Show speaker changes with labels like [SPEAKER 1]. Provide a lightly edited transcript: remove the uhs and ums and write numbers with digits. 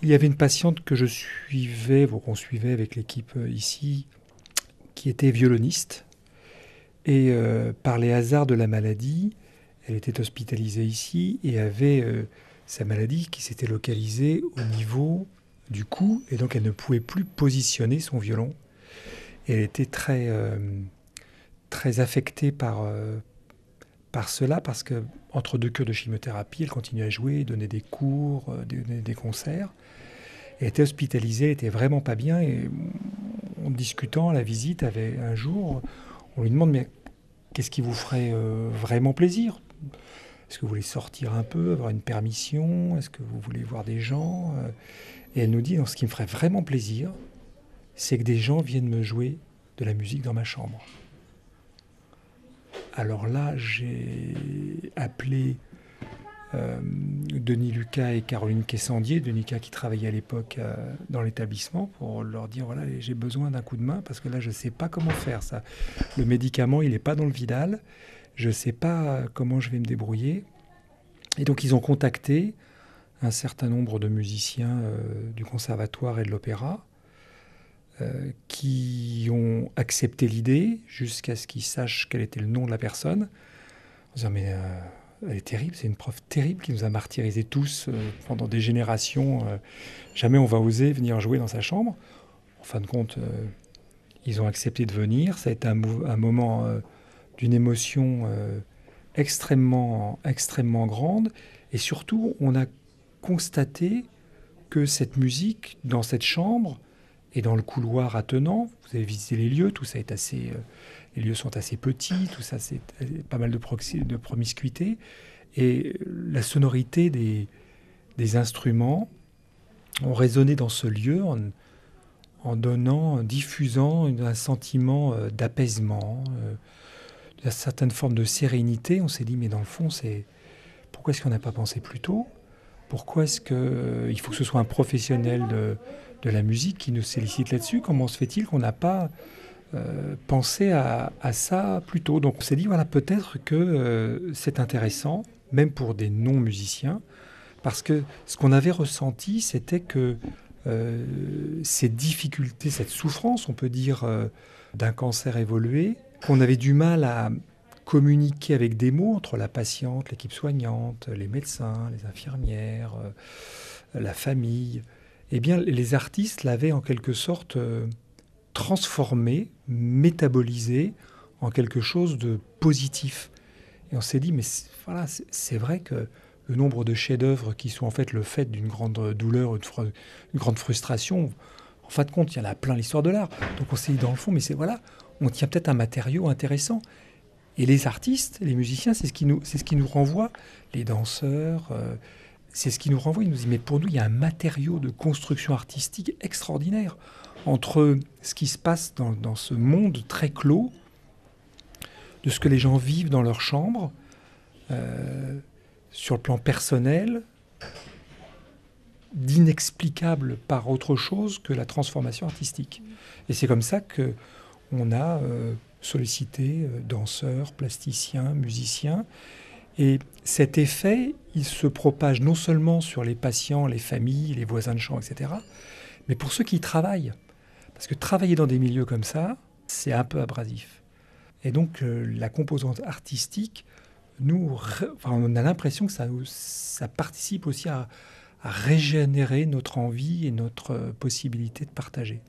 [SPEAKER 1] Il y avait une patiente que je suivais, qu'on suivait avec l'équipe ici, qui était violoniste. Et par les hasards de la maladie, elle était hospitalisée ici et avait sa maladie qui s'était localisée au niveau du cou. Et donc elle ne pouvait plus positionner son violon. Et elle était très affectée par cela, parce que entre deux cures de chimiothérapie, elle continuait à jouer, donner des cours, donner des concerts. Elle était hospitalisée, elle était vraiment pas bien. Et en discutant à la visite, un jour, on lui demande, mais qu'est-ce qui vous ferait vraiment plaisir? Est-ce que vous voulez sortir un peu, avoir une permission? Est-ce que vous voulez voir des gens? Et elle nous dit, non, ce qui me ferait vraiment plaisir, c'est que des gens viennent me jouer de la musique dans ma chambre. Alors là, j'ai appelé Denis Lucas et Caroline Quessandier, Denis Lucas qui travaillait à l'époque dans l'établissement, pour leur dire, voilà, j'ai besoin d'un coup de main, parce que là, je ne sais pas comment faire ça. Le médicament, il n'est pas dans le Vidal. Je ne sais pas comment je vais me débrouiller. Et donc, ils ont contacté un certain nombre de musiciens du conservatoire et de l'opéra qui ont accepté l'idée jusqu'à ce qu'ils sachent quel était le nom de la personne. En disant, mais elle est terrible, c'est une prof terrible qui nous a martyrisés tous pendant des générations. Jamais on va oser venir jouer dans sa chambre. En fin de compte, ils ont accepté de venir. Ça a été un moment d'une émotion extrêmement grande. Et surtout, on a constaté que cette musique, dans cette chambre et dans le couloir attenant, vous avez visité les lieux, tout ça est assez... les lieux sont assez petits, tout ça, c'est pas mal de promiscuité. Et la sonorité des instruments ont résonné dans ce lieu en diffusant un sentiment d'apaisement, d'une certaine forme de sérénité. On s'est dit, mais dans le fond, pourquoi est-ce qu'on n'a pas pensé plus tôt? Pourquoi est-ce qu'il faut que ce soit un professionnel de la musique qui nous sollicite là-dessus? Comment se fait-il qu'on n'a pas pensé à ça plus tôt? Donc on s'est dit, voilà, peut-être que c'est intéressant, même pour des non-musiciens, parce que ce qu'on avait ressenti, c'était que ces difficultés, cette souffrance, on peut dire, d'un cancer évolué, qu'on avait du mal à communiquer avec des mots entre la patiente, l'équipe soignante, les médecins, les infirmières, la famille. Eh bien, les artistes l'avaient en quelque sorte transformé, métabolisé en quelque chose de positif. Et on s'est dit, mais voilà, c'est vrai que le nombre de chefs-d'œuvre qui sont en fait le fait d'une grande douleur, une grande frustration, en fin de compte, il y en a plein l'histoire de l'art. Donc on s'est dit, dans le fond, mais voilà, on tient peut-être un matériau intéressant. Et les artistes, les musiciens, c'est ce qui nous renvoie, les danseurs, c'est ce qui nous renvoie. Ils nous disent, mais pour nous, il y a un matériau de construction artistique extraordinaire entre ce qui se passe dans ce monde très clos, de ce que les gens vivent dans leur chambre, sur le plan personnel, d'inexplicable par autre chose que la transformation artistique. Et c'est comme ça qu'on a sollicité danseurs, plasticiens, musiciens. Et cet effet, il se propage non seulement sur les patients, les familles, les voisins de chambre, etc., mais pour ceux qui travaillent. Parce que travailler dans des milieux comme ça, c'est un peu abrasif. Et donc la composante artistique, on a l'impression que ça participe aussi à régénérer notre envie et notre possibilité de partager.